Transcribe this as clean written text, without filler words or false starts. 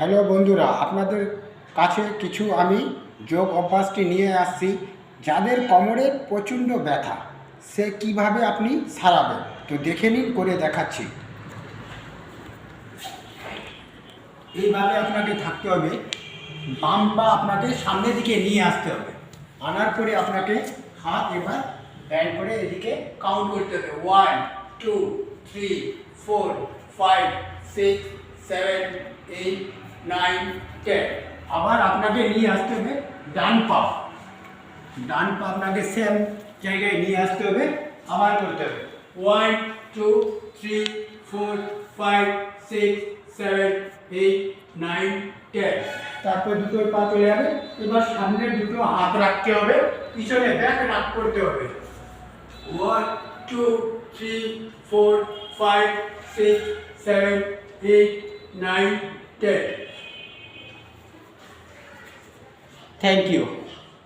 Hello বন্ধুরা, আপনাদের কাছে কিছু আমি যোগ অভ্যাসটি নিয়ে আসছি। যাদের কোমরের প্রচণ্ড ব্যথা, সে কিভাবে আপনি সারাবেন, তো দেখে নিন, করে দেখাচ্ছি। এইভাবে আপনাকে থাকতে হবে, বাম পা আপনাকে সামনের দিকে নিয়ে আসতে হবে। আনার পরে আপনাকে হাত এবার ব্যান্ড করে এদিকে কাউন্ট করতে হবে। 1 2 3 4 5 6 7 8 9 10। আবার আপনাকে নিয়ে আসতে হবে ডান পা। ডান পা আপনাকে সেম জায়গায় নিয়ে আসতে হবে, আবার করতে হবে 1 2 3 4 5 6 7 8 9 10। তারপর দুটো পা চলে যাবে। এবার সামনে দুটো হাত রাখতে হবে, পিছনে ব্যাক রাখ করতে হবে 1 2 3 4 5 6 7 8 9 10। Thank you.